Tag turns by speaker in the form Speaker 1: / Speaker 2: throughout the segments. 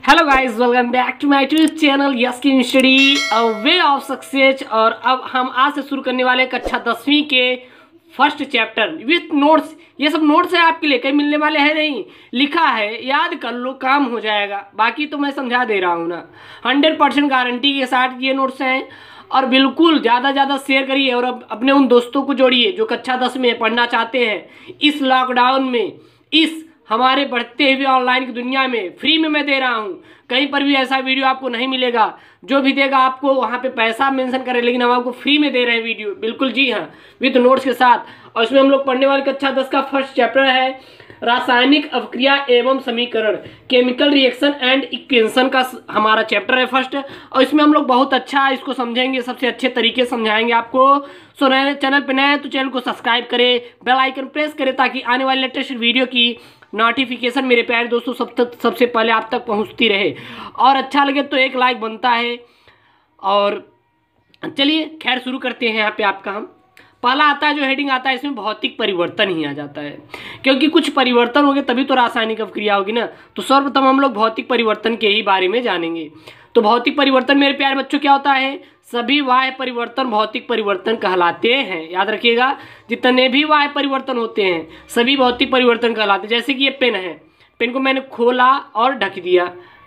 Speaker 1: Hello guys, welcome back to my YouTube channel yes की study way of success. और अब हम आज से शुरू करने वाले कक्षा 10वीं के फर्स्ट चैप्टर विथ नोट्स। ये सब नोट्स है आपके लिए, कहीं मिलने वाले हैं नहीं, लिखा है, याद कर लो, काम हो जाएगा। बाकी तो मैं समझा दे रहा हूँ ना, 100% गारंटी के साथ ये नोट्स हैं। और बिल्कुल ज़्यादा ज़्यादा शेयर करिए और अपने उन दोस्तों को जोड़िए जो कक्षा 10 में पढ़ना चाहते हैं। इस लॉकडाउन में, इस हमारे बढ़ते हुए ऑनलाइन की दुनिया में फ्री में मैं दे रहा हूँ। कहीं पर भी ऐसा वीडियो आपको नहीं मिलेगा, जो भी देगा आपको वहाँ पे पैसा मेंशन करे, लेकिन हम आपको फ्री में दे रहे हैं वीडियो। बिल्कुल जी हाँ, विद नोट्स के साथ। और इसमें हम लोग पढ़ने वाले कक्षा 10 का फर्स्ट चैप्टर है रासायनिक अवक्रिया एवं समीकरण, केमिकल रिएक्शन एंड इक्वेशन का हमारा चैप्टर है फर्स्ट। और इसमें हम लोग बहुत अच्छा इसको समझेंगे, सबसे अच्छे तरीके से समझाएंगे आपको। सो नए चैनल पर नए तो चैनल को सब्सक्राइब करें, बेल आइकन प्रेस करें ताकि आने वाले लेटेस्ट वीडियो की नोटिफिकेशन मेरे प्यारे दोस्तों सबसे पहले आप तक पहुंचती रहे। और अच्छा लगे तो एक लाइक बनता है। और चलिए खैर शुरू करते हैं। यहाँ पे आपका हम पहला आता है, जो हेडिंग आता है इसमें भौतिक परिवर्तन ही आ जाता है, क्योंकि कुछ परिवर्तन होंगे तभी तो रासायनिक अवक्रिया होगी ना। तो सर्वप्रथम हम लोग भौतिक परिवर्तन के ही बारे में जानेंगे। तो भौतिक परिवर्तन मेरे प्यारे बच्चों क्या होता है? सभी बाह्य परिवर्तन भौतिक परिवर्तन कहलाते हैं। याद रखिएगा, जितने भी बाह्य परिवर्तन होते हैं सभी भौतिक परिवर्तन कहलाते हैं। जैसे कि ये पेन है, पेन को मैंने खोला और ढक दिया,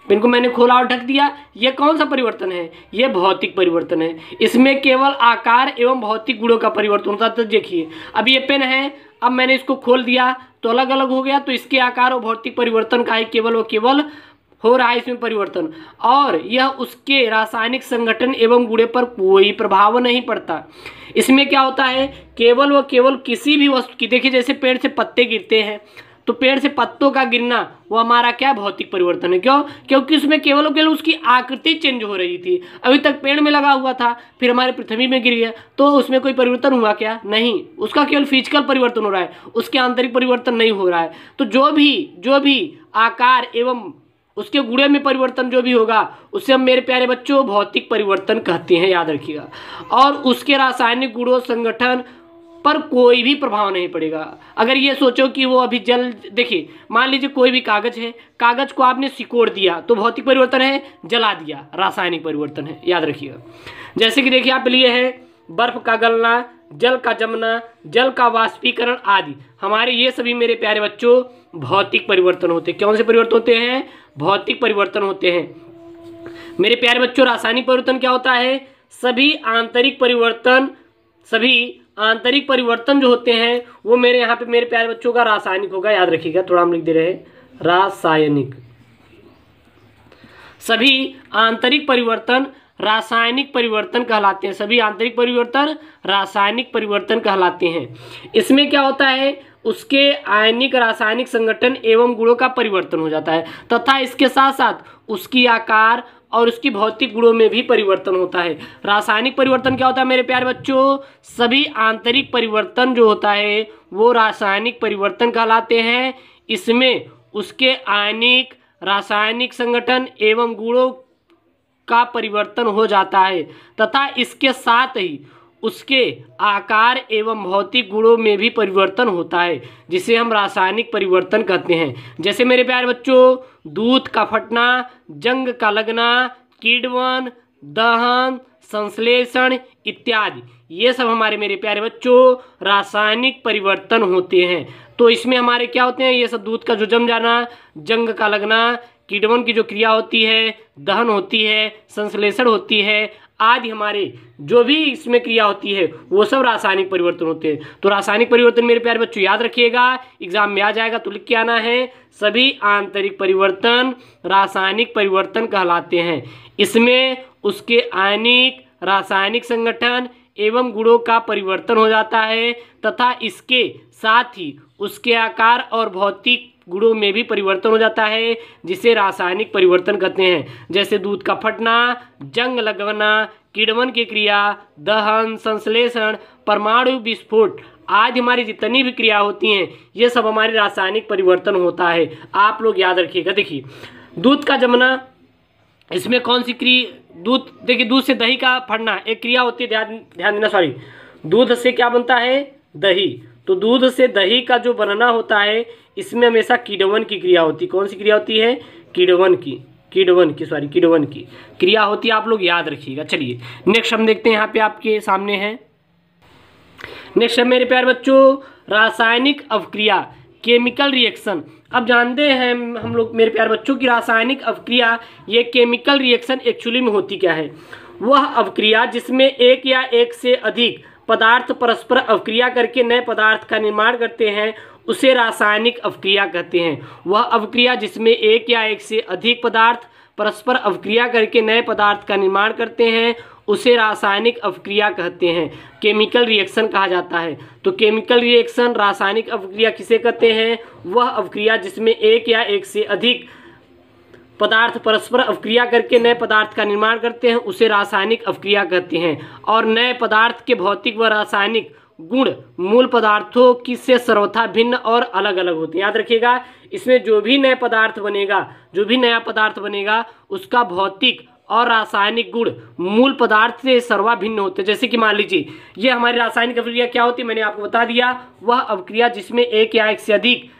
Speaker 1: पेन को मैंने खोला और ढक दिया, ये कौन सा परिवर्तन है? ये भौतिक परिवर्तन है। इसमें केवल आकार एवं भौतिक गुणों का परिवर्तन होता है। तो देखिए, अब ये पेन है, अब मैंने इसको खोल दिया तो अलग अलग हो गया, तो इसके आकार और भौतिक परिवर्तन का ही केवल व केवल हो रहा है इसमें परिवर्तन। और यह उसके रासायनिक संगठन एवं गुणे पर कोई प्रभाव नहीं पड़ता। इसमें क्या होता है? केवल व केवल किसी भी वस्तु की, देखिए जैसे पेड़ से पत्ते गिरते हैं, तो पेड़ से पत्तों का गिरना वो हमारा क्या भौतिक परिवर्तन है। क्यों? क्योंकि उसमें केवल व केवल उसकी आकृति चेंज हो रही थी। अभी तक पेड़ में लगा हुआ था, फिर हमारे पृथ्वी में गिर गया, तो उसमें कोई परिवर्तन हुआ क्या? नहीं, उसका केवल फिजिकल परिवर्तन हो रहा है, उसके आंतरिक परिवर्तन नहीं हो रहा है। तो जो भी आकार एवं उसके गुणे में परिवर्तन जो भी होगा उसे हम मेरे प्यारे बच्चों भौतिक परिवर्तन कहते हैं। याद रखिएगा। और उसके रासायनिक गुणों संगठन पर कोई भी प्रभाव नहीं पड़ेगा। अगर ये सोचो कि वो अभी देखिए, मान लीजिए कोई भी कागज है, कागज को आपने सिकोड़ दिया तो भौतिक परिवर्तन है, जला दिया रासायनिक परिवर्तन है। याद रखिएगा। जैसे कि देखिए आप लिए है बर्फ का गलना, जल का जमना, जल का वाष्पीकरण आदि, हमारे ये सभी मेरे प्यारे बच्चों भौतिक परिवर्तन होते हैं। कौन से परिवर्तन होते हैं? भौतिक परिवर्तन होते हैं। मेरे प्यारे बच्चों रासायनिक परिवर्तन क्या होता है? सभी आंतरिक परिवर्तन जो होते हैं वो मेरे यहाँ पे मेरे प्यारे बच्चों का रासायनिक होगा। याद रखिएगा, थोड़ा हम लिख दे रहे हैं रासायनिक। सभी आंतरिक परिवर्तन रासायनिक परिवर्तन कहलाते हैं। सभी आंतरिक परिवर्तन रासायनिक परिवर्तन कहलाते हैं। इसमें क्या होता है? उसके आयनिक रासायनिक संगठन एवं गुणों का परिवर्तन हो जाता है, तथा इसके साथ साथ उसकी आकार और उसकी भौतिक गुणों में भी परिवर्तन होता है। रासायनिक परिवर्तन क्या होता है मेरे प्यारे बच्चों? सभी आंतरिक परिवर्तन जो होता है वो रासायनिक परिवर्तन कहलाते हैं। इसमें उसके आयनिक रासायनिक संगठन एवं गुणों का परिवर्तन हो जाता है, तथा इसके साथ ही उसके आकार एवं भौतिक गुणों में भी परिवर्तन होता है, जिसे हम रासायनिक परिवर्तन कहते हैं। जैसे मेरे प्यारे बच्चों, दूध का फटना, जंग का लगना, किण्वन, दहन, संश्लेषण इत्यादि, ये सब हमारे मेरे प्यारे बच्चों रासायनिक परिवर्तन होते हैं। तो इसमें हमारे क्या होते हैं? ये सब दूध का जो जम जाना, जंग का लगना, किण्वन की जो क्रिया होती है, दहन होती है, संश्लेषण होती है आदि, हमारे जो भी इसमें क्रिया होती है वो सब रासायनिक परिवर्तन होते हैं। तो रासायनिक परिवर्तन मेरे प्यारे बच्चों याद रखिएगा, एग्जाम में आ जाएगा तो लिख के आना है। सभी आंतरिक परिवर्तन रासायनिक परिवर्तन कहलाते हैं। इसमें उसके आयनिक रासायनिक संगठन एवं गुणों का परिवर्तन हो जाता है, तथा इसके साथ ही उसके आकार और भौतिक गुणों में भी परिवर्तन हो जाता है, जिसे रासायनिक परिवर्तन कहते हैं। जैसे दूध का फटना, जंग लगना, किण्वन की क्रिया, दहन, संश्लेषण, परमाणु विस्फोट आदि, हमारी जितनी भी क्रिया होती हैं ये सब हमारे रासायनिक परिवर्तन होता है। आप लोग याद रखिएगा। देखिए दूध का जमना, इसमें कौन सी क्रिया? देखिए दूध से दही का फटना एक क्रिया होती है, ध्यान देना, सॉरी, दूध से क्या बनता है? दही। तो दूध से दही का जो बनना होता है इसमें हमेशा किण्वन की क्रिया होती है। कौन सी क्रिया होती है? किण्वन की। किण्वन की क्रिया होती है, आप लोग याद रखिएगा। चलिए नेक्स्ट हम देखते हैं, यहाँ पे आपके सामने है नेक्स्ट है मेरे प्यारे बच्चों रासायनिक अवक्रिया, केमिकल रिएक्शन। अब जानते हैं हम लोग मेरे प्यारे बच्चों की रासायनिक अवक्रिया, ये केमिकल रिएक्शन एक्चुअली में होती क्या है? वह अवक्रिया जिसमें एक या एक से अधिक पदार्थ परस्पर अवक्रिया करके नए पदार्थ का निर्माण करते हैं उसे रासायनिक अवक्रिया कहते हैं। वह अवक्रिया जिसमें एक या एक से अधिक पदार्थ परस्पर अवक्रिया करके नए पदार्थ का निर्माण करते हैं उसे रासायनिक अवक्रिया कहते हैं, केमिकल रिएक्शन कहा जाता है। तो केमिकल रिएक्शन रासायनिक अवक्रिया किसे कहते हैं? वह अवक्रिया जिसमें एक या एक से अधिक पदार्थ परस्पर अवक्रिया करके नए पदार्थ का निर्माण करते हैं उसे रासायनिक अवक्रिया कहते हैं। और नए पदार्थ के भौतिक व रासायनिक गुण मूल पदार्थों की से सर्वथा भिन्न और अलग अलग होते हैं। याद रखिएगा, इसमें जो भी नया पदार्थ बनेगा उसका भौतिक और रासायनिक गुण मूल पदार्थ से सर्वा भिन्न होते हैं। जैसे कि मान लीजिए ये हमारी रासायनिक अवक्रिया क्या होती है, मैंने आपको बता दिया, वह अवक्रिया जिसमें एक या एक से अधिक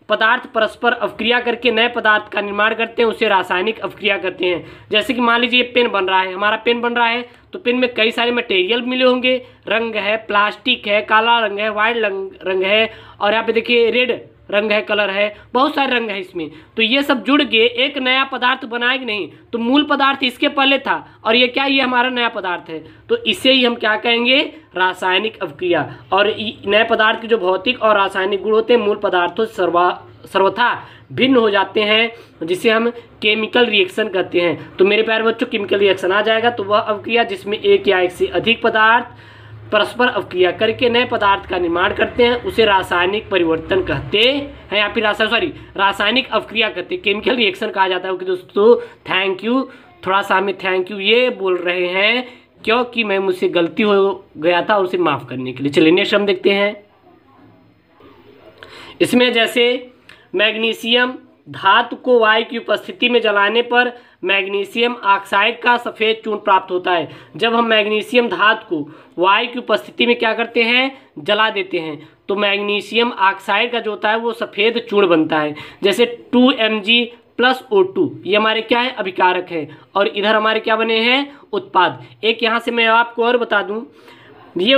Speaker 1: पदार्थ परस्पर अवक्रिया करके नए पदार्थ का निर्माण करते हैं उसे रासायनिक अवक्रिया कहते हैं। जैसे कि मान लीजिए पेन बन रहा है, हमारा पेन बन रहा है तो पेन में कई सारे मटेरियल मिले होंगे, रंग है, प्लास्टिक है, काला रंग है, वाइट रंग है, और यहाँ पे देखिए रेड रंग है, कलर है, बहुत सारे रंग है इसमें। तो ये सब जुड़ के एक नया पदार्थ बनाएगा नहीं, तो मूल पदार्थ इसके पहले था और ये क्या, ये हमारा नया पदार्थ है, तो इसे ही हम क्या कहेंगे? रासायनिक अवक्रिया। और नए पदार्थ के जो भौतिक और रासायनिक गुण होते हैं मूल पदार्थों से सर्वथा भिन्न हो जाते हैं, जिसे हम केमिकल रिएक्शन कहते हैं। तो मेरे प्यारे बच्चों केमिकल रिएक्शन आ जाएगा तो वह अवक्रिया जिसमें एक या एक से अधिक पदार्थ परस्पर अवक्रिया करके नए पदार्थ का निर्माण करते हैं उसे रासायनिक परिवर्तन कहते हैं, या फिर रासायनिक अवक्रिया कहते हैं, केमिकल रिएक्शन कहा जाता है। ओके दोस्तों, थैंक यू। थोड़ा सा हमें थैंक यू ये बोल रहे हैं क्योंकि मैं मुझसे गलती हो गया था और उसे माफ़ करने के लिए। चलिए नेक्स्ट हम देखते हैं। इसमें जैसे मैग्नीशियम धातु को वायु की उपस्थिति में जलाने पर मैग्नीशियम ऑक्साइड का सफ़ेद चूर्ण प्राप्त होता है। जब हम मैग्नीशियम धातु को वायु की उपस्थिति में क्या करते हैं? जला देते हैं, तो मैग्नीशियम ऑक्साइड का जो होता है वो सफ़ेद चूर्ण बनता है। जैसे 2Mg+O2 ये हमारे क्या है? अभिकारक है, और इधर हमारे क्या बने हैं? उत्पाद। एक यहाँ से मैं आपको और बता दूँ, ये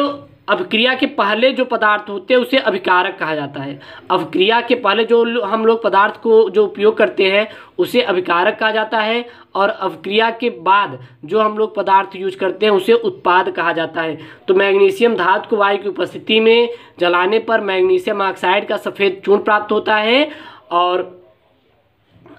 Speaker 1: अभिक्रिया के पहले जो पदार्थ होते हैं उसे अभिकारक कहा जाता है। अभिक्रिया के पहले जो हम लोग पदार्थ को जो उपयोग करते हैं उसे अभिकारक कहा जाता है, और अभिक्रिया के बाद जो हम लोग पदार्थ यूज करते हैं उसे उत्पाद कहा जाता है। तो मैग्नीशियम धातु को वायु की उपस्थिति में जलाने पर मैग्नीशियम ऑक्साइड का सफ़ेद चूर्ण प्राप्त होता है, और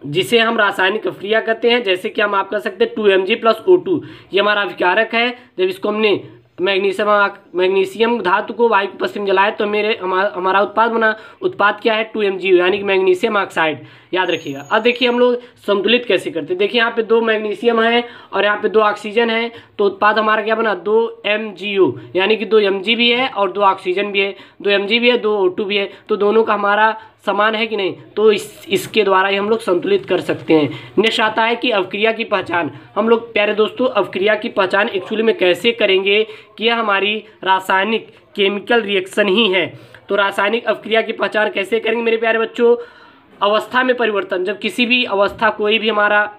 Speaker 1: जिसे हम रासायनिक अभिक्रिया कहते हैं। जैसे कि हम आप कह सकते हैं 2Mg+O2 ये हमारा अभिकारक है। जब इसको हमने मैग्नीशियम धातु को वायु की उपस्थिति में जलाए तो हमारा उत्पाद बना। उत्पाद क्या है? 2Mg यानी कि मैग्नीशियम ऑक्साइड, याद रखिएगा। अब देखिए हम लोग संतुलित कैसे करते हैं। देखिए यहाँ पे 2 मैग्नीशियम है और यहाँ पे 2 ऑक्सीजन है, तो उत्पाद हमारा क्या बना? 2MgO यानी कि 2 Mg भी है और 2 ऑक्सीजन भी है, 2 Mg भी है, 2 O2 भी है, तो दोनों का हमारा समान है कि नहीं? तो इसके द्वारा ही हम लोग संतुलित कर सकते हैं। नेक्स्ट आता है कि अवक्रिया की पहचान। हम लोग प्यारे दोस्तों अवक्रिया की पहचान एक्चुअली में कैसे करेंगे कि यह हमारी रासायनिक केमिकल रिएक्शन ही है। तो रासायनिक अवक्रिया की पहचान कैसे करेंगे मेरे प्यारे बच्चों? अवस्था में परिवर्तन, जब किसी भी अवस्था कोई भी हमारा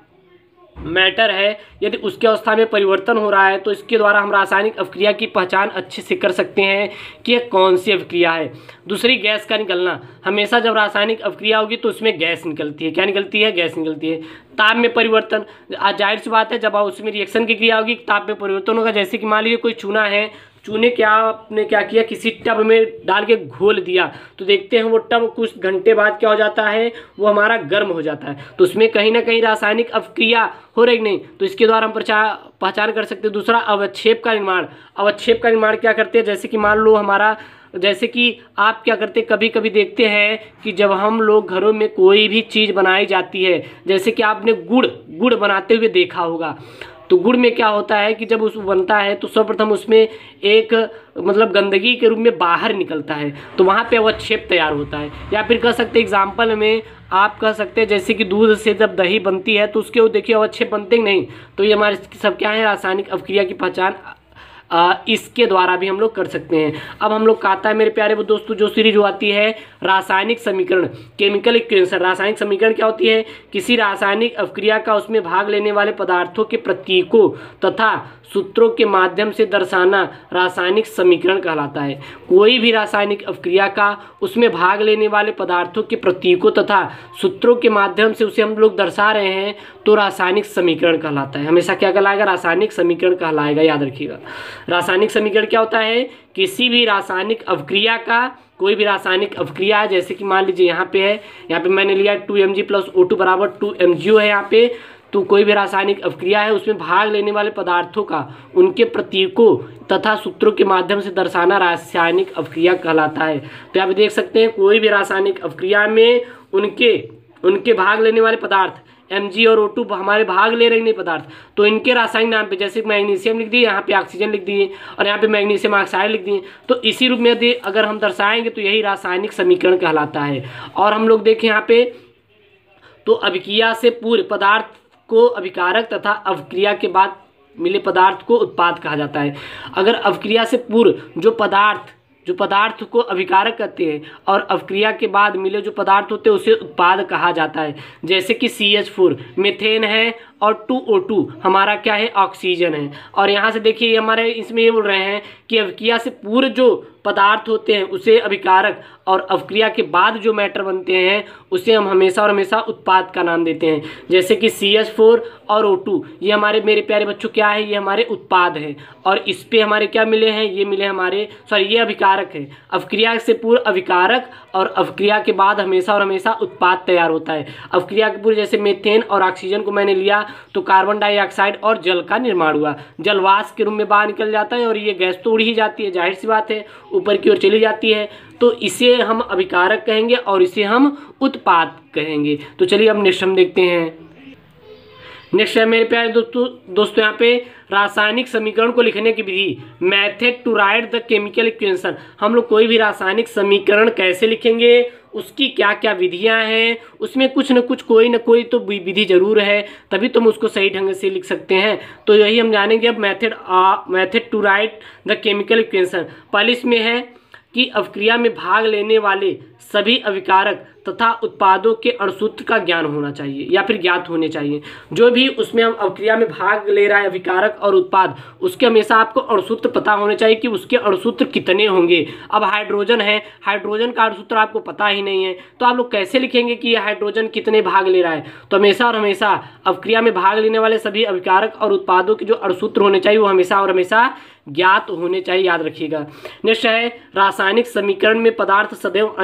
Speaker 1: मैटर है यदि उसके अवस्था में परिवर्तन हो रहा है तो इसके द्वारा हम रासायनिक अवक्रिया की पहचान अच्छे से कर सकते हैं कि यह कौन सी अवक्रिया है। दूसरी, गैस का निकलना। हमेशा जब रासायनिक अवक्रिया होगी तो उसमें गैस निकलती है। क्या निकलती है? गैस निकलती है। ताप में परिवर्तन, जाहिर सी बात है जब उसमें रिएक्शन की क्रिया होगी ताप में परिवर्तन होगा। जैसे कि मान लीजिए कोई चूना है, चूने क्या आपने क्या किया, किसी टब में डाल के घोल दिया, तो देखते हैं वो टब कुछ घंटे बाद क्या हो जाता है? वो हमारा गर्म हो जाता है, तो उसमें कहीं ना कहीं रासायनिक अवक्रिया हो रही नहीं, तो इसके द्वारा हम पहचान कर सकते हैं। दूसरा, अवक्षेप का निर्माण। अवक्षेप का निर्माण क्या करते हैं? जैसे कि मान लो हमारा, जैसे कि आप क्या करते हैं, कभी कभी देखते हैं कि जब हम लोग घरों में कोई भी चीज़ बनाई जाती है, जैसे कि आपने गुड़ बनाते हुए देखा होगा, तो गुड़ में क्या होता है कि जब उस बनता है तो सर्वप्रथम उसमें एक मतलब गंदगी के रूप में बाहर निकलता है, तो वहाँ पे अवक्षेप तैयार होता है। या फिर कह सकते हैं एग्जाम्पल में आप कह सकते हैं जैसे कि दूध से जब दही बनती है तो उसके वो देखिए अवक्षेप बनते ही नहीं, तो ये हमारे सब क्या है? रासायनिक अवक्रिया की पहचान इसके द्वारा भी हम लोग कर सकते हैं। अब हम लोग कहता है मेरे प्यारे दोस्तों, जो सीरीज जो आती है रासायनिक समीकरण, केमिकल इक्वेशन। रासायनिक समीकरण क्या होती है? किसी रासायनिक अभिक्रिया का उसमें भाग लेने वाले पदार्थों के प्रतीकों तथा सूत्रों के माध्यम से दर्शाना रासायनिक समीकरण कहलाता है। कोई भी रासायनिक अभिक्रिया का उसमें भाग लेने वाले पदार्थों के प्रतीकों तथा सूत्रों के माध्यम से उसे हम लोग दर्शा रहे हैं तो रासायनिक समीकरण कहलाता है। हमेशा क्या कहलाएगा? रासायनिक समीकरण कहलाएगा, याद रखिएगा। रासायनिक समीकरण क्या होता है? किसी भी रासायनिक अभिक्रिया का, कोई भी रासायनिक अभिक्रिया है, जैसे कि मान लीजिए यहाँ पे है, यहाँ पे मैंने लिया 2Mg + O2 = 2MgO है यहाँ पे। तो कोई भी रासायनिक अभिक्रिया है उसमें भाग लेने वाले पदार्थों का उनके प्रतीकों तथा सूत्रों के माध्यम से दर्शाना रासायनिक अभिक्रिया कहलाता है। तो आप देख सकते हैं कोई भी रासायनिक अभिक्रिया में उनके भाग लेने वाले पदार्थ Mg और O2 हमारे भाग ले रहे नहीं पदार्थ, तो इनके रासायनिक नाम पे, जैसे मैग्नीशियम लिख दिए, यहाँ पे ऑक्सीजन लिख दिए और यहाँ पे मैग्नीशियम ऑक्साइड लिख दिए, तो इसी रूप में यदि अगर हम दर्शाएंगे तो यही रासायनिक समीकरण कहलाता है। और हम लोग देखें यहाँ पे, तो अभिक्रिया से पूर्व पदार्थ को अभिकारक तथा अभिक्रिया के बाद मिले पदार्थ को उत्पाद कहा जाता है। अगर अभिक्रिया से पूर्व जो पदार्थ को अभिकारक कहते हैं और अभिक्रिया के बाद मिले जो पदार्थ होते हैं उसे उत्पाद कहा जाता है। जैसे कि CH4 मीथेन है और 2O2 हमारा क्या है? ऑक्सीजन है। और यहाँ से देखिए हमारे इसमें ये बोल रहे हैं कि अभिक्रिया से पूर्व जो पदार्थ होते हैं उसे अभिकारक और अभिक्रिया के बाद जो मैटर बनते हैं उसे हम हमेशा और हमेशा उत्पाद का नाम देते हैं। जैसे कि CH4 और O2 ये हमारे मेरे प्यारे बच्चों क्या है? ये हमारे उत्पाद हैं। और इस पे हमारे क्या मिले हैं? ये मिले हमारे, सॉरी ये अभिकारक है। अभिक्रिया से पूर्व अभिकारक और अभिक्रिया के बाद हमेशा और हमेशा उत्पाद तैयार होता है। अभिक्रिया के पूर्व जैसे मीथेन और ऑक्सीजन को मैंने लिया तो कार्बन डाइऑक्साइड और जल का निर्माण हुआ, जलवाष्प के रूप में बाहर निकल जाता है और ये गैस तो उड़ ही जाती है, जाहिर सी बात है, ऊपर की ओर चली जाती है, तो इसे हम अभिकारक कहेंगे और इसे हम उत्पाद कहेंगे। तो चलिए अब नेक्स्ट हम देखते हैं। नेक्स्ट है मेरे प्यारे दोस्तों यहाँ पे रासायनिक समीकरण को लिखने की विधि, method to write the chemical equation. हम लोग कोई भी रासायनिक समीकरण कैसे लिखेंगे, उसकी क्या क्या विधियां हैं, उसमें कुछ न कुछ कोई न कोई तो विधि जरूर है, तभी तुम उसको सही ढंग से लिख सकते हैं। तो यही हम जानेंगे अब method to write the chemical equation. पहले इसमें है कि अभिक्रिया में भाग लेने वाले सभी अभिकारक तथा उत्पादों के अणुसूत्र का ज्ञान होना चाहिए या फिर ज्ञात होने चाहिए। जो भी उसमें हम अभिक्रिया में भाग ले रहा है अभिकारक और उत्पाद, उसके हमेशा आपको अणुसूत्र पता होने चाहिए कि उसके अणुसूत्र कितने होंगे। अब हाइड्रोजन है, हाइड्रोजन का अणुसूत्र आपको पता ही नहीं है तो आप लोग कैसे लिखेंगे कि ये हाइड्रोजन कितने भाग ले रहा है? तो हमेशा और हमेशा अभिक्रिया में भाग लेने वाले सभी अभिकारक और उत्पादों के जो अणुसूत्र होने चाहिए वो हमेशा और हमेशा ज्ञात होने चाहिए, याद रखिएगा। नेक्स्ट है रासायनिक समीकरण में पदार्थ सदैव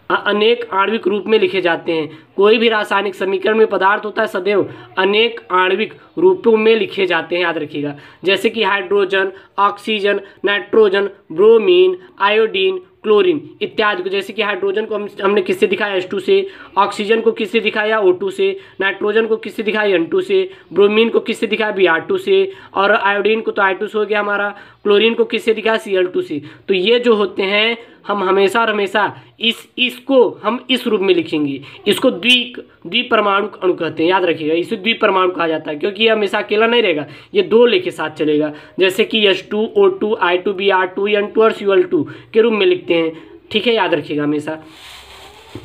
Speaker 1: अनेक आणविक रूप में लिखे जाते हैं। कोई भी रासायनिक समीकरण में पदार्थ होता है सदैव अनेक आणविक रूपों में लिखे जाते हैं, याद रखिएगा। जैसे कि hydrogen, oxygen, nitrogen, bromine, iodine, chlorine इत्यादि को। जैसे कि हाइड्रोजन को हमने किससे दिखाया? H2 से, ऑक्सीजन को किससे दिखाया? O2 से, नाइट्रोजन को किससे दिखाया? N2 से, ब्रोमीन को किससे दिखाया? Br2 से, और आयोडीन को तो I2 से हो गया हमारा, क्लोरीन को किससे दिखाया? Cl2 से। तो ये जो होते हैं हम हमेशा और हमेशा इसको हम इस रूप में लिखेंगे। इसको द्विपरमाणु अणु कहते हैं, याद रखिएगा। इसे द्विपरमाणु कहा जाता है क्योंकि ये हमेशा अकेला नहीं रहेगा, ये दो लेके साथ चलेगा। जैसे कि H2, O2, I2, Br2, N2 और Cl2 के रूप में लिखते हैं, ठीक है, याद रखिएगा हमेशा।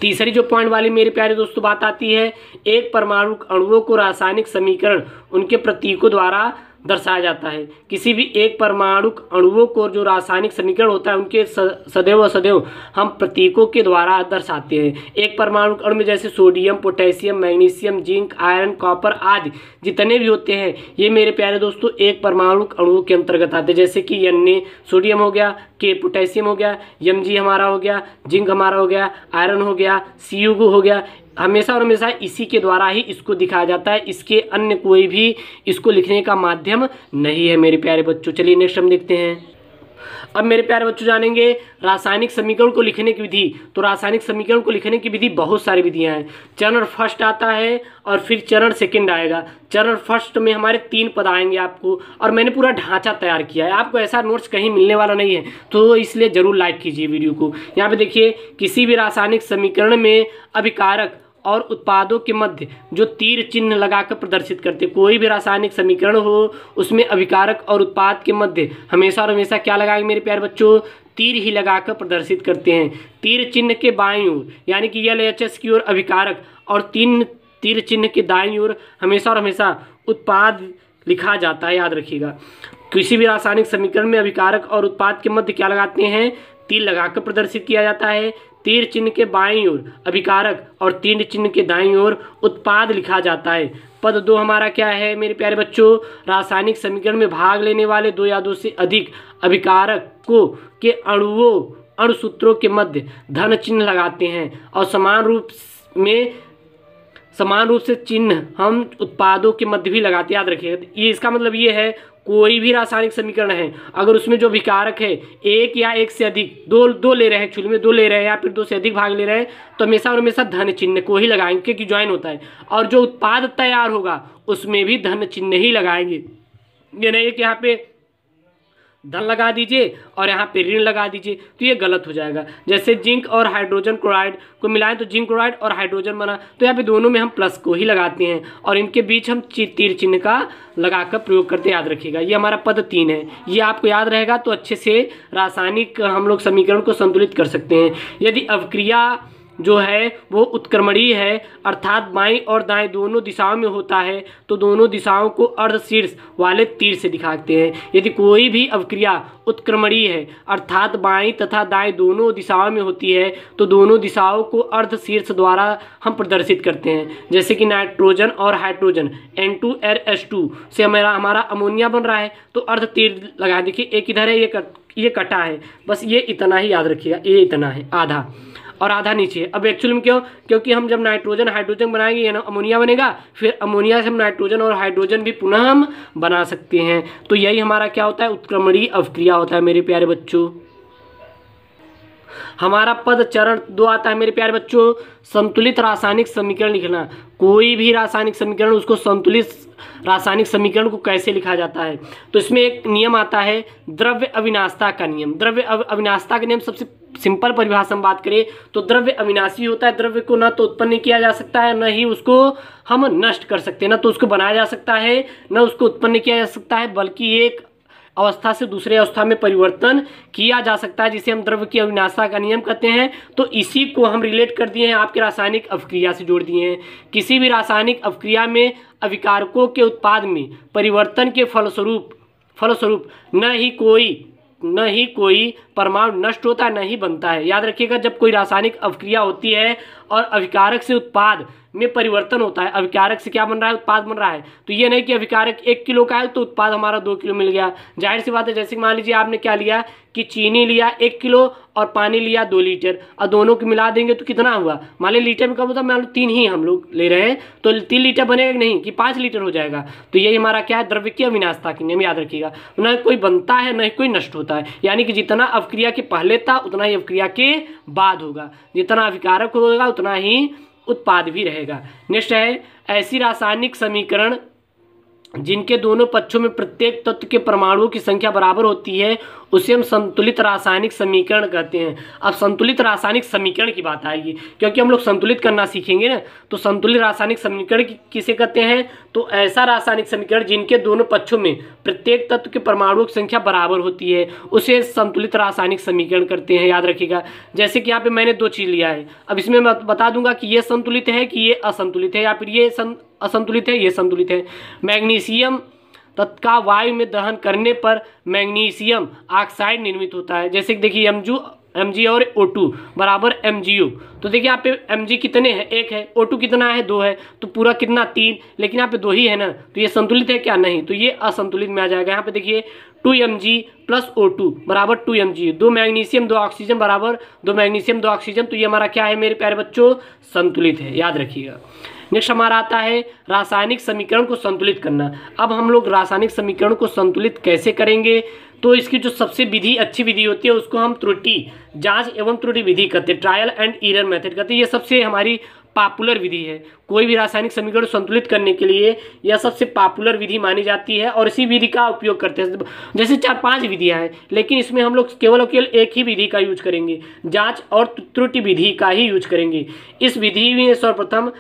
Speaker 1: तीसरी जो पॉइंट वाली मेरे प्यारे दोस्तों बात आती है, एक परमाणु अणुओं को रासायनिक समीकरण उनके प्रतीकों द्वारा दर्शाया जाता है। किसी भी एक परमाणु अणुओं को जो रासायनिक समीकरण होता है उनके सदैव हम प्रतीकों के द्वारा दर्शाते हैं। एक परमाणु अणु में जैसे sodium, potassium, magnesium, zinc, iron, copper आदि जितने भी होते हैं ये मेरे प्यारे दोस्तों एक परमाणु अणुओं के अंतर्गत आते हैं। जैसे कि Na सोडियम हो गया, K पोटेशियम हो गया, Mg हमारा हो गया, जिंक हमारा हो गया, आयरन हो गया, Cu हो गया। हमेशा और हमेशा इसी के द्वारा ही इसको दिखाया जाता है, इसके अन्य कोई भी इसको लिखने का माध्यम नहीं है मेरे प्यारे बच्चों। चलिए नेक्स्ट हम देखते हैं। अब मेरे प्यारे बच्चों जानेंगे रासायनिक समीकरण को लिखने की विधि। तो रासायनिक समीकरण को लिखने की विधि बहुत सारी विधियां हैं। चरण फर्स्ट आता है और फिर चरण सेकंड आएगा। चरण फर्स्ट में हमारे 3 पद आएंगे आपको, और मैंने पूरा ढांचा तैयार किया है। आपको ऐसा नोट्स कहीं मिलने वाला नहीं है, तो इसलिए जरूर लाइक कीजिए वीडियो को। यहाँ पे देखिए, किसी भी रासायनिक समीकरण में अभिकारक और उत्पादों के मध्य जो तीर चिन्ह लगाकर प्रदर्शित करते हैं। कोई भी रासायनिक समीकरण हो उसमें अभिकारक और उत्पाद के मध्य हमेशा और हमेशा क्या लगाएंगे मेरे प्यारे बच्चों, तीर ही लगाकर प्रदर्शित करते हैं। तीर चिन्ह के बाईं ओर यानी कि LHS की ओर अभिकारक और तीर चिन्ह के दाईं ओर हमेशा और हमेशा उत्पाद लिखा जाता है। याद रखिएगा, किसी भी रासायनिक समीकरण में अभिकारक और उत्पाद के मध्य क्या लगाते हैं, तीर लगाकर प्रदर्शित किया जाता है। तीर चिन्ह के बाईं ओर अभिकारक और तीर चिन्ह के दाईं ओर उत्पाद लिखा जाता है। पद 2 हमारा क्या है मेरे प्यारे बच्चों, रासायनिक समीकरण में भाग लेने वाले 2 या 2 से अधिक अभिकारकों के अणुसूत्रों के मध्य धन चिन्ह लगाते हैं और समान रूप से चिन्ह हम उत्पादों के मध्य भी लगाते हैं। याद रखिएगा, ये इसका मतलब ये है कोई भी रासायनिक समीकरण है अगर उसमें जो विकारक है एक या एक से अधिक दो ले रहे हैं, एक्चुअली में 2 ले रहे हैं या फिर 2 से अधिक भाग ले रहे हैं, तो हमेशा और हमेशा धन चिन्ह को ही लगाएंगे क्योंकि ज्वाइन होता है। और जो उत्पाद तैयार होगा उसमें भी धन चिन्ह ही लगाएंगे। ये नहीं कि यहाँ पे धन लगा दीजिए और यहाँ पे ऋण लगा दीजिए, तो ये गलत हो जाएगा। जैसे जिंक और हाइड्रोजन क्लोराइड को मिलाएं तो जिंक क्लोराइड और हाइड्रोजन बना, तो यहाँ पे दोनों में हम प्लस को ही लगाते हैं और इनके बीच हम तीर चिन्ह का लगाकर प्रयोग करते। याद रखिएगा, ये हमारा पद 3 है। ये आपको याद रहेगा तो अच्छे से रासायनिक हम लोग समीकरण को संतुलित कर सकते हैं। यदि अवक्रिया जो है वो उत्क्रमणीय है अर्थात बाईं और दाएं दोनों दिशाओं में होता है तो दोनों दिशाओं को अर्धशीर्ष वाले तीर से दिखाते हैं। यदि कोई भी अवक्रिया उत्क्रमणीय है अर्थात बाईं तथा दाएं दोनों दिशाओं में होती है तो दोनों दिशाओं को अर्धशीर्ष द्वारा हम प्रदर्शित करते हैं। जैसे कि नाइट्रोजन और हाइड्रोजन N2RH2 से हमारा अमोनिया बन रहा है तो अर्ध तीर लगा, देखिए एक इधर है ये कटा है, बस ये इतना ही याद रखिएगा, ये इतना है आधा और आधा नीचे है। अब एक्चुअली में क्यों, क्योंकि हम जब नाइट्रोजन हाइड्रोजन बनाएंगे ये ना अमोनिया बनेगा, फिर अमोनिया से हम नाइट्रोजन और हाइड्रोजन भी पुनः हम बना सकते हैं। तो यही हमारा क्या होता है, उत्क्रमणीय अवक्रिया होता है मेरे प्यारे बच्चों। हमारा पद चरण 2 आता है मेरे प्यारे बच्चों, संतुलित रासायनिक समीकरण लिखना। कोई भी रासायनिक समीकरण उसको संतुलित रासायनिक समीकरण को कैसे लिखा जाता है, तो इसमें एक नियम आता है द्रव्य अविनाशता का नियम। द्रव्य अविनाशता का नियम सबसे सिंपल परिभाषा हम बात करें तो द्रव्य अविनाशी होता है। द्रव्य को न तो उत्पन्न किया जा सकता है न ही उसको हम नष्ट कर सकते हैं, न तो उसको बनाया जा सकता है न उसको उत्पन्न किया जा सकता है, बल्कि एक अवस्था से दूसरे अवस्था में परिवर्तन किया जा सकता है, जिसे हम द्रव्य की अविनाशता का नियम कहते हैं। तो इसी को हम रिलेट कर दिए हैं आपके रासायनिक अवक्रिया से जोड़ दिए हैं। किसी भी रासायनिक अवक्रिया में अभिकारकों के उत्पाद में परिवर्तन के फलस्वरूप न ही कोई परमाणु नष्ट होता है न ही बनता है। याद रखिएगा, जब कोई रासायनिक अवक्रिया होती है और अभिकारक से उत्पाद में परिवर्तन होता है, अभिकारक से क्या बन रहा है, उत्पाद बन रहा है, तो ये नहीं कि अभिकारक 1 किलो का है तो उत्पाद हमारा 2 किलो मिल गया। जाहिर सी बात है, जैसे मान लीजिए आपने क्या लिया कि चीनी लिया 1 किलो और पानी लिया 2 लीटर और दोनों को मिला देंगे तो कितना हुआ, मान लीजिए लीटर में कब होता है, मान लो 3 ही हम लोग ले रहे हैं तो 3 लीटर बनेगा कि नहीं कि 5 लीटर हो जाएगा। तो यही हमारा क्या है, द्रव्य की अविनाशता की नियम। याद रखिएगा, न कोई बनता है न कोई नष्ट होता है, यानी कि जितना अवक्रिया के पहले था उतना ही अवक्रिया के बाद होगा, जितना अभिकारक होगा उतना ही उत्पाद भी रहेगा। नेक्स्ट है ऐसी रासायनिक समीकरण जिनके दोनों पक्षों में प्रत्येक तत्व के परमाणुओं की संख्या बराबर होती है उसे हम संतुलित रासायनिक समीकरण कहते हैं। अब संतुलित रासायनिक समीकरण की बात आएगी क्योंकि हम लोग संतुलित करना सीखेंगे ना, तो संतुलित रासायनिक समीकरण किसे कहते हैं, तो ऐसा रासायनिक समीकरण जिनके दोनों पक्षों में प्रत्येक तत्व के परमाणुओं की संख्या बराबर होती है उसे संतुलित रासायनिक समीकरण करते हैं। याद रखिएगा, जैसे कि यहाँ पे मैंने 2 चीज़ लिया है, अब इसमें मैं बता दूंगा कि ये संतुलित है कि ये असंतुलित है या फिर ये असंतुलित है ये संतुलित है। मैग्नीशियम तत्काल वायु में दहन करने पर मैग्नीशियम ऑक्साइड निर्मित होता है। जैसे कि देखिए Mg और O2 बराबर MgO, तो देखिए यहाँ पे Mg कितने हैं, 1 है, O2 कितना है, 2 है, तो पूरा कितना 3, लेकिन यहाँ पे 2 ही है ना, तो ये संतुलित है क्या, नहीं, तो ये असंतुलित में आ जाएगा। यहाँ पे देखिए 2Mg प्लस O2 बराबर 2Mg, 2 मैग्नीशियम 2 ऑक्सीजन बराबर 2 मैग्नीशियम 2 ऑक्सीजन, तो ये हमारा क्या है मेरे प्यारे बच्चों, संतुलित है। याद रखिएगा। नेक्स्ट हमारा आता है रासायनिक समीकरण को संतुलित करना। अब हम लोग रासायनिक समीकरण को संतुलित कैसे करेंगे, तो इसकी जो सबसे अच्छी विधि होती है उसको हम त्रुटि जांच एवं त्रुटि विधि कहते हैं, ट्रायल एंड एरर मेथड कहते हैं। ये सबसे हमारी पॉपुलर विधि है। कोई भी रासायनिक समीकरण संतुलित करने के लिए यह सबसे पॉपुलर विधि मानी जाती है और इसी विधि का उपयोग करते हैं। जैसे 4-5 विधियां हैं, लेकिन इसमें हम लोग केवल और केवल एक ही विधि का यूज करेंगे, जांच और त्रुटि विधि का ही यूज करेंगे। इस विधि में सर्वप्रथम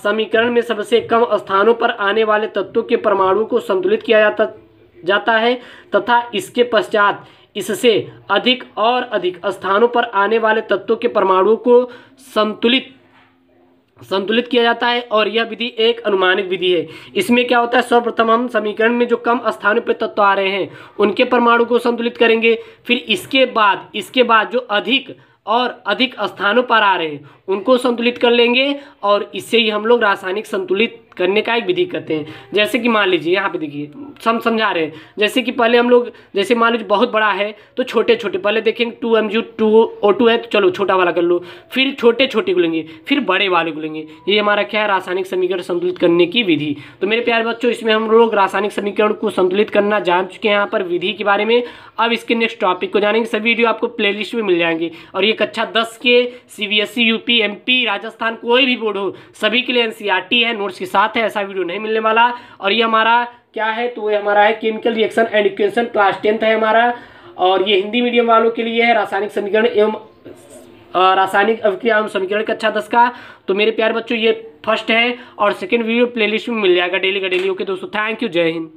Speaker 1: समीकरण में सबसे कम स्थानों पर आने वाले तत्वों के परमाणु को संतुलित किया जाता है तथा इसके पश्चात इससे अधिक और अधिक स्थानों पर आने वाले तत्वों के परमाणुओं को संतुलित किया जाता है। और यह विधि एक अनुमानित विधि है। इसमें क्या होता है, सर्वप्रथम हम समीकरण में जो कम स्थानों पर तत्व आ रहे हैं उनके परमाणु को संतुलित करेंगे, फिर इसके बाद जो अधिक और अधिक स्थानों पर आ रहे हैं उनको संतुलित कर लेंगे और इससे ही हम लोग रासायनिक संतुलित करने का एक विधि करते हैं। जैसे कि मान लीजिए यहाँ पे देखिए समझा रहे हैं, जैसे कि पहले हम लोग जैसे मान लीजिए बहुत बड़ा है तो छोटे छोटे पहले देखेंगे 2Mg2O2 है तो चलो छोटा वाला कर लो, फिर छोटे छोटे को लेंगे, फिर बड़े वाले को लेंगे। ये हमारा क्या है, रासायनिक समीकरण संतुलित करने की विधि। तो मेरे प्यारे बच्चों, इसमें हम लोग रासायनिक समीकरण को संतुलित करना जान चुके हैं यहाँ पर विधि के बारे में। अब इसके नेक्स्ट टॉपिक को जानेंगे। सभी वीडियो आपको प्लेलिस्ट में मिल जाएंगे और ये कक्षा 10 के CBSE, UP, MP, राजस्थान कोई भी बोर्ड हो सभी के लिए NCERT है, नोट्स के साथ है, ऐसा वीडियो नहीं मिलने वाला। और ये हमारा क्या है, तो ये हमारा है chemical reaction and equation, class 10th है हमारा। और ये हिंदी मीडियम वालों के लिए है, रासायनिक समीकरण एवं रासायनिक अभिक्रिया एवं समीकरण कक्षा 10 का। तो मेरे प्यारे बच्चों, ये फर्स्ट है और सेकंड वीडियो प्लेलिस्ट में मिल जाएगा डेली का डेली। ओके दोस्तों, थैंक यू, जय हिंद।